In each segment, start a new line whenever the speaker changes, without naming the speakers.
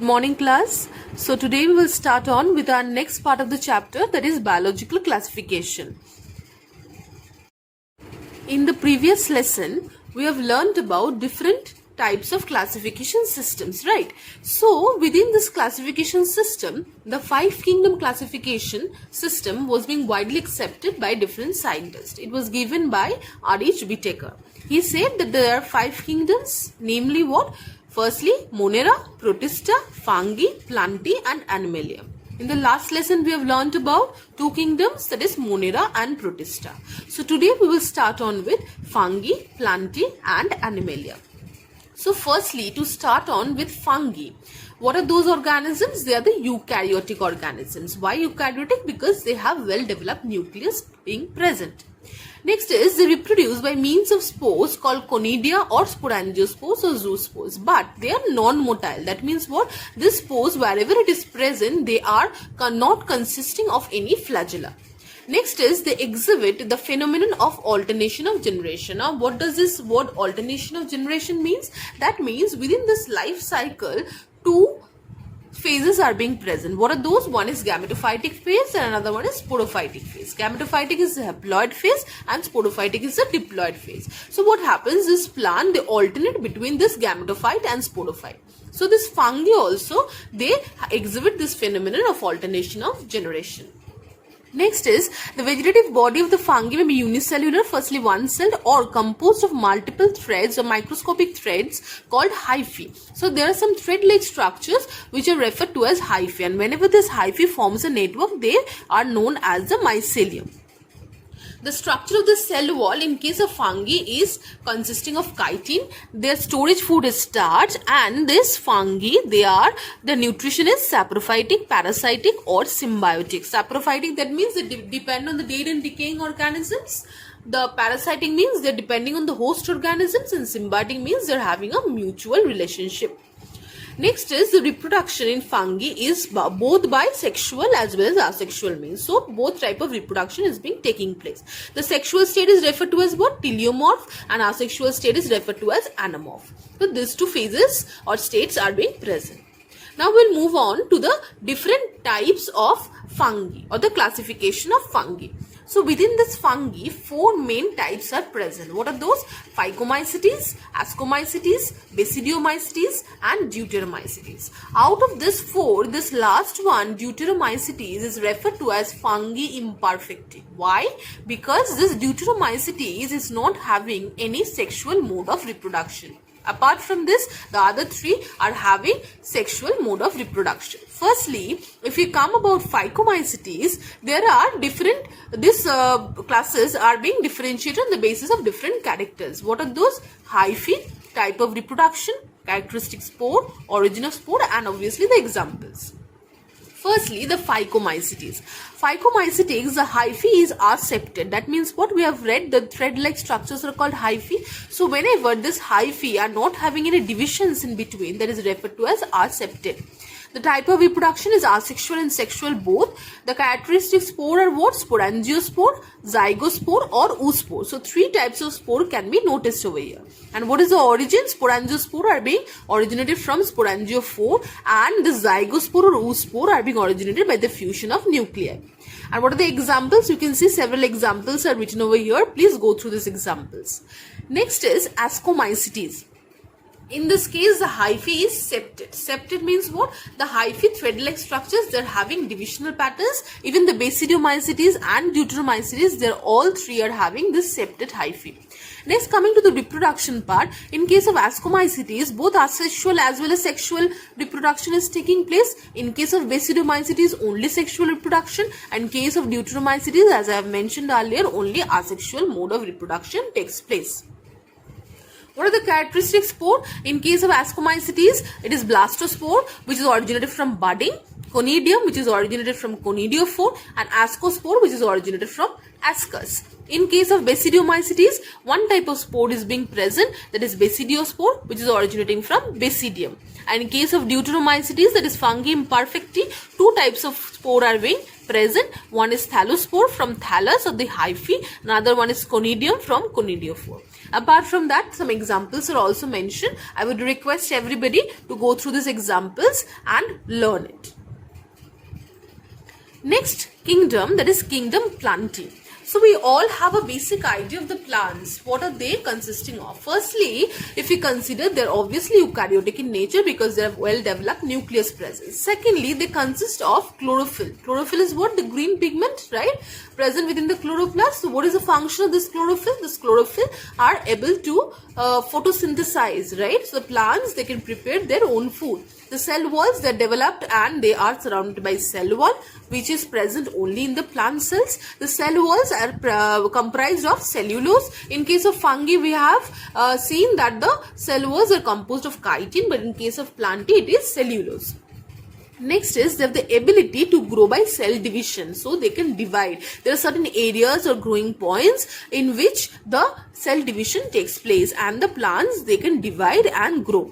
Good morning class. So today we will start on with our next part of the chapter, that is biological classification. In the previous lesson we have learned about different types of classification systems, right? So within this classification system, the 5 kingdom classification system was being widely accepted by different scientists. It was given by R.H. Whittaker. He said that there are 5 kingdoms, namely what? Firstly, Monera, Protista, Fungi, Plantae and Animalia. In the last lesson, we have learnt about 2 kingdoms, that is Monera and Protista. So today we will start on with Fungi, Plantae and Animalia. So firstly, to start on with fungi. What are those organisms? They are the eukaryotic organisms. Why eukaryotic? Because they have well-developed nucleus being present. Next is they reproduce by means of spores called conidia or sporangiospores or zoospores, but they are non-motile. That means what? These spores, wherever it is present, they are not consisting of any flagella. Next is they exhibit the phenomenon of alternation of generation. Now what does this word alternation of generation means? That means within this life cycle, 2 phases are being present. What are those? One is gametophytic phase and another one is sporophytic phase. Gametophytic is the haploid phase and sporophytic is the diploid phase. So what happens is plant, they alternate between this gametophyte and sporophyte. So this fungi also, they exhibit this phenomenon of alternation of generation. Next is the vegetative body of the fungi may be unicellular, firstly one-celled, or composed of multiple threads or microscopic threads called hyphae. So there are some thread-like structures which are referred to as hyphae, and whenever this hyphae forms a network, they are known as the mycelium. The structure of the cell wall in case of fungi is consisting of chitin. Their storage food is starch, and this fungi, the nutrition is saprophytic, parasitic or symbiotic. Saprophytic, that means they depend on the dead and decaying organisms. The parasitic means they're depending on the host organisms, and symbiotic means they're having a mutual relationship. Next is the reproduction in fungi is both by sexual as well as asexual means. So both type of reproduction is being taking place. The sexual state is referred to as what? Teleomorph, and asexual state is referred to as anamorph. So these 2 phases or states are being present. Now we'll move on to the different types of fungi or the classification of fungi. So within this fungi, 4 main types are present. What are those? Phycomycetes, Ascomycetes, Basidiomycetes and Deuteromycetes. Out of this 4, this last one, Deuteromycetes, is referred to as fungi imperfecti. Why? Because this Deuteromycetes is not having any sexual mode of reproduction. Apart from this, the other 3 are having sexual mode of reproduction. Firstly, if we come about Phycomycetes, there are different, classes are being differentiated on the basis of different characters. What are those? Hyphae, type of reproduction, characteristic spore, origin of spore, and obviously the examples. Firstly, the Phycomycetes. Phycomycetes, the hyphae is aseptate. That means what? We have read the thread-like structures are called hyphae. So whenever this hyphae are not having any divisions in between, that is referred to as aseptate. The type of reproduction is asexual and sexual both. The characteristic spore are what? Sporangiospore, zygospore or oospore. So 3 types of spore can be noticed over here. And what is the origin? Sporangiospore are being originated from sporangiophore, and the zygospore or oospore are being originated by the fusion of nuclei. And what are the examples? You can see several examples are written over here. Please go through these examples. Next is Ascomycetes. In this case, the hyphae is septate. Septate means what? The hyphae thread-like structures, they're having divisional patterns. Even the Basidiomycetes and Deuteromycetes, they're all 3 are having this septate hyphae. Next, coming to the reproduction part, in case of Ascomycetes, both asexual as well as sexual reproduction is taking place. In case of Basidiomycetes, only sexual reproduction. And in case of Deuteromycetes, as I have mentioned earlier, only asexual mode of reproduction takes place. What are the characteristic spore? In case of Ascomycetes, it is blastospore, which is originated from budding, conidium, which is originated from conidiophore, and ascospore, which is originated from ascus. In case of Basidiomycetes, one type of spore is being present, that is Basidiospore, which is originating from Basidium. And in case of Deuteromycetes, that is Fungi imperfecti, 2 types of spore are being present. One is Thallospore from thallus of the hyphae, another one is Conidium from Conidiophore. Apart from that, some examples are also mentioned. I would request everybody to go through these examples and learn it. Next kingdom, that is kingdom plantae. So we all have a basic idea of the plants. What are they consisting of? Firstly, if we consider, they're obviously eukaryotic in nature because they have well-developed nucleus presence. Secondly, they consist of chlorophyll. Chlorophyll is what? The green pigment, right? Present within the chloroplast. So what is the function of this chlorophyll? This chlorophyll are able to photosynthesize, right? So the plants, they can prepare their own food. The cell walls, they're developed and they are surrounded by cell wall, which is present only in the plant cells. The cell walls are comprised of cellulose. In case of fungi, we have seen that the cell walls are composed of chitin, but in case of plantae, it is cellulose. Next is they have the ability to grow by cell division, so they can divide. There are certain areas or growing points in which the cell division takes place, and the plants, they can divide and grow.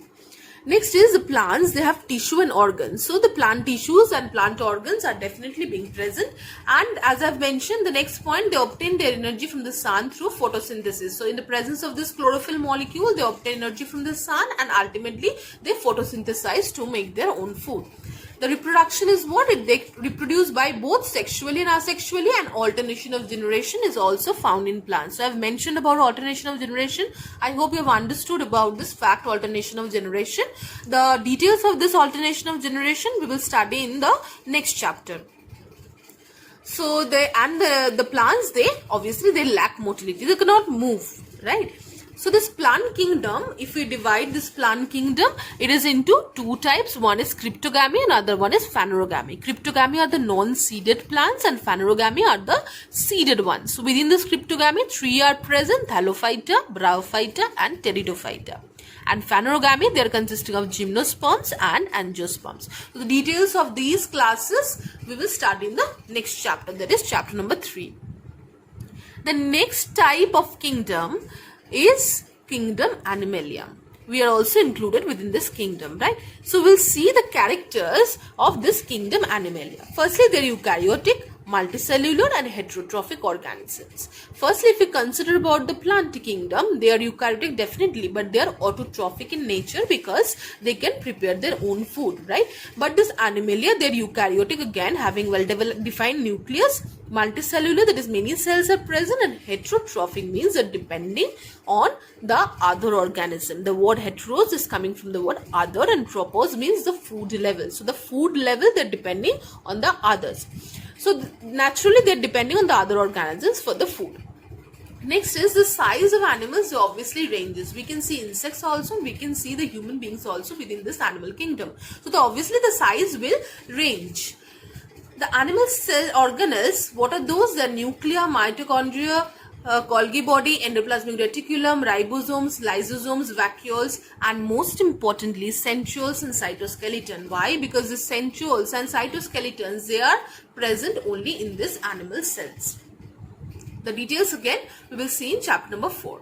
Next is the plants, they have tissue and organs. So the plant tissues and plant organs are definitely being present, and as I've mentioned, the next point, they obtain their energy from the sun through photosynthesis. So in the presence of this chlorophyll molecule, they obtain energy from the sun and ultimately they photosynthesize to make their own food. The reproduction is what? They reproduce by both sexually and asexually, and alternation of generation is also found in plants. So I have mentioned about alternation of generation. I hope you have understood about this fact, alternation of generation. The details of this alternation of generation we will study in the next chapter. So the plants, they obviously they lack motility. They cannot move, right? So this plant kingdom, if we divide this plant kingdom, it is into two types. One is cryptogamy and other one is phanerogamy. Cryptogamy are the non-seeded plants and phanerogamy are the seeded ones. So within this cryptogamy, three are present: Thallophyta, Bryophyta and Pteridophyta. And phanerogamy, they are consisting of gymnosperms and angiosperms. So the details of these classes we will study in the next chapter, that is chapter number 3. The next type of kingdom is kingdom Animalia. We are also included within this kingdom, right? So we'll see the characters of this kingdom Animalia. Firstly, they are eukaryotic, multicellular and heterotrophic organisms. Firstly, if we consider about the plant kingdom, they are eukaryotic definitely, but they are autotrophic in nature because they can prepare their own food, right? But this Animalia, they are eukaryotic again, having well defined nucleus, multicellular, that is many cells are present, and heterotrophic means that depending on the other organism. The word heteros is coming from the word other, and tropos means the food level. So the food level, they're depending on the others. So naturally they're depending on the other organisms for the food. Next is the size of animals obviously ranges. We can see insects also, we can see the human beings also within this animal kingdom. So obviously the size will range. The animal cell organelles, what are those? The nucleus, mitochondria, Golgi body, endoplasmic reticulum, ribosomes, lysosomes, vacuoles, and most importantly centrioles and cytoskeleton. Why? Because the centrioles and cytoskeletons, they are present only in this animal cells. The details again we will see in chapter number 4.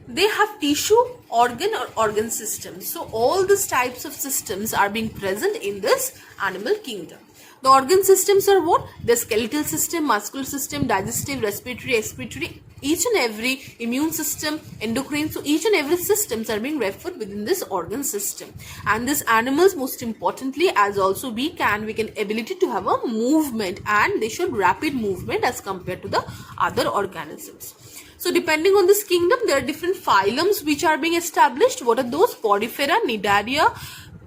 They have tissue, organ or organ systems. So all these types of systems are being present in this animal kingdom. The organ systems are what? The skeletal system, muscular system, digestive, respiratory, excretory, each and every immune system, endocrine. So each and every systems are being referred within this organ system. And these animals, most importantly, as also we can ability to have a movement, and they show rapid movement as compared to the other organisms. So depending on this kingdom, there are different phylums which are being established. What are those? Podifera, Cnidaria,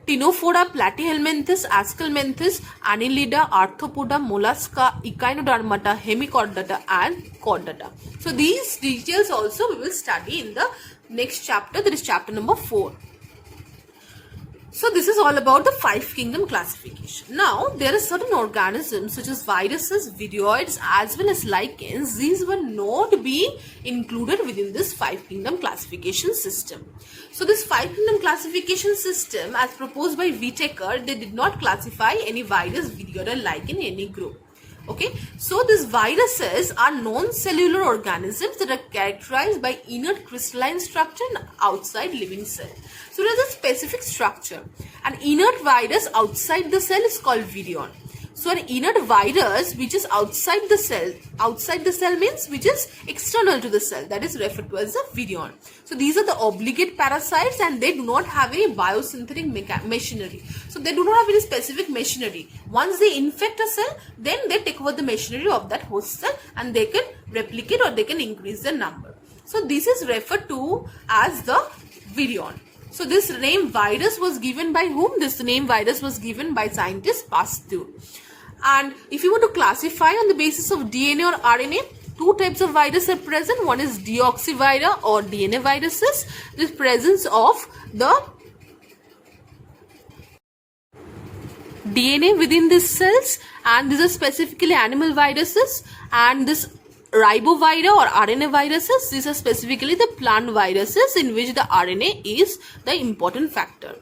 Ctenophora, Platyhelminthes, Aschelminthes, Annelida, Arthropoda, Mollusca, Echinodermata, Hemichordata and Chordata. So these details also we will study in the next chapter, that is chapter number 4. So this is all about the 5 kingdom classification. Now there are certain organisms such as viruses, viroids as well as lichens. These were not being included within this 5 kingdom classification system. So this 5 kingdom classification system as proposed by Whittaker, they did not classify any virus, viroid or lichen in any group. Okay, so these viruses are non-cellular organisms that are characterized by inert crystalline structure and outside living cell. So it has a specific structure. An inert virus outside the cell is called virion. So an inert virus which is outside the cell means which is external to the cell, that is referred to as a virion. So these are the obligate parasites and they do not have any biosynthetic machinery. So they do not have any specific machinery. Once they infect a cell, then they take over the machinery of that host cell and they can replicate or they can increase their number. So this is referred to as the virion. So this name virus was given by whom? This name virus was given by scientist Pasteur. And if you want to classify on the basis of DNA or RNA, two types of viruses are present. One is deoxyvira or DNA viruses. This presence of the DNA within these cells, and these are specifically animal viruses, and this ribovira or RNA viruses, these are specifically the plant viruses in which the RNA is the important factor.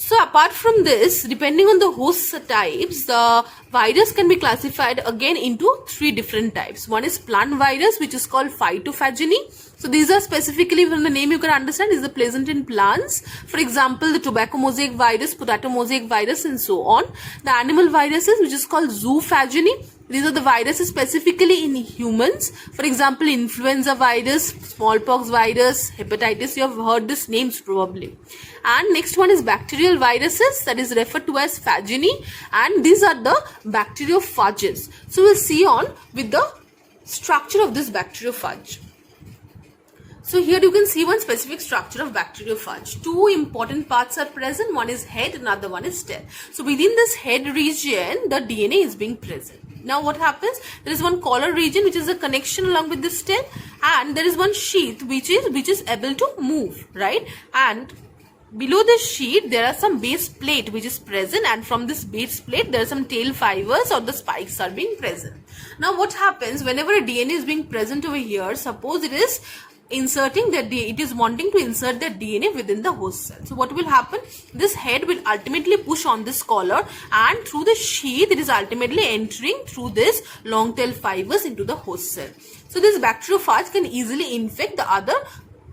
So apart from this, depending on the host types, the virus can be classified again into three different types. One is plant virus, which is called phytophageny. So these are specifically, from the name you can understand, is the present in plants. For example, the tobacco mosaic virus, potato mosaic virus, and so on. The animal viruses, which is called zoophageny. These are the viruses specifically in humans. For example, influenza virus, smallpox virus, hepatitis. You have heard these names probably. And next one is bacterial viruses, that is referred to as phageny. And these are the bacteriophages. So we'll see on with the structure of this bacteriophage. So here you can see one specific structure of bacteriophage. Two important parts are present. One is head, another one is tail. So within this head region, the DNA is being present. Now what happens? There is one collar region which is a connection along with this tail, and there is one sheath which is able to move, right? And below the sheath there are some base plate which is present, and from this base plate there are some tail fibers or the spikes are being present. Now what happens whenever a DNA is being present over here? Suppose it is inserting that it is wanting to insert the DNA within the host cell. So what will happen? This head will ultimately push on this collar, and through the sheath it is ultimately entering through this long tail fibers into the host cell. So this bacteriophage can easily infect the other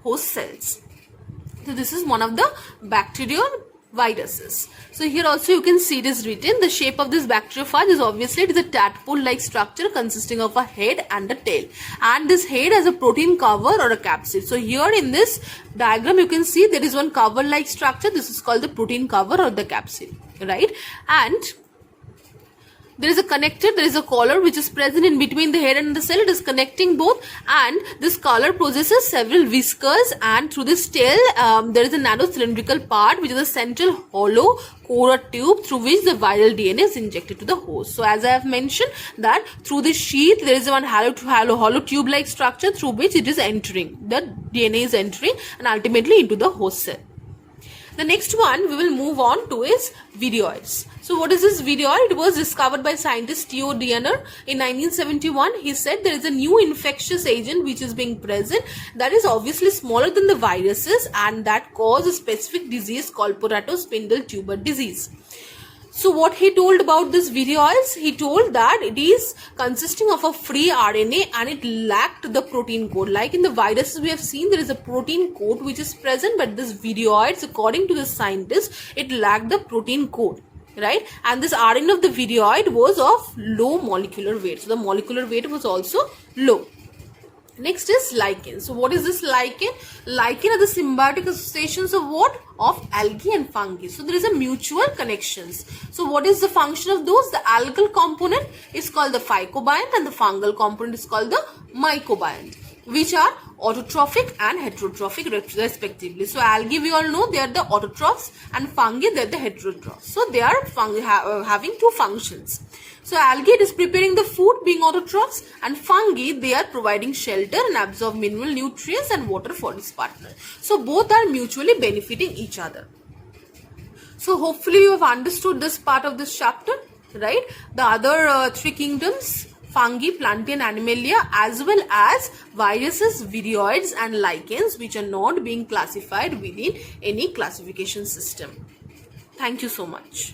host cells. So this is one of the bacterial viruses. So here also you can see it is written. The shape of this bacteriophage is obviously it is a tadpole-like structure consisting of a head and a tail. And this head has a protein cover or a capsid. So here in this diagram you can see there is one cover-like structure. This is called the protein cover or the capsid, right? And there is a connector, there is a collar which is present in between the head and the cell. It is connecting both, and this collar possesses several whiskers, and through this tail there is a narrow cylindrical part which is a central hollow core or tube through which the viral DNA is injected to the host. So as I have mentioned that through this sheath there is one hollow tube like structure through which it is entering, the DNA is entering and ultimately into the host cell. The next one we will move on to is virioids. So what is this virioid? It was discovered by scientist Theo Diener in 1971. He said there is a new infectious agent which is being present that is obviously smaller than the viruses and that cause a specific disease called potato spindle tuber disease. So what he told about this virioids? He told that it is consisting of a free RNA and it lacked the protein code. Like in the viruses we have seen there is a protein code which is present, but this virioids, according to the scientists, it lacked the protein code, right? And this RNA of the virioid was of low molecular weight. So the molecular weight was also low. Next is lichen. So what is this lichen? Lichen are the symbiotic associations of what? Of algae and fungi. So there is a mutual connections. So what is the function of those? The algal component is called the phycobiont and the fungal component is called the mycobiont, which are autotrophic and heterotrophic respectively. So algae we all know they are the autotrophs and fungi they are the heterotrophs. So they are having two functions. So algae is preparing the food being autotrophs, and fungi they are providing shelter and absorb mineral nutrients and water for its partner. So both are mutually benefiting each other. So hopefully you have understood this part of this chapter, right? The other three kingdoms, fungi, plantae and animalia, as well as viruses, virioids and lichens, which are not being classified within any classification system. Thank you so much.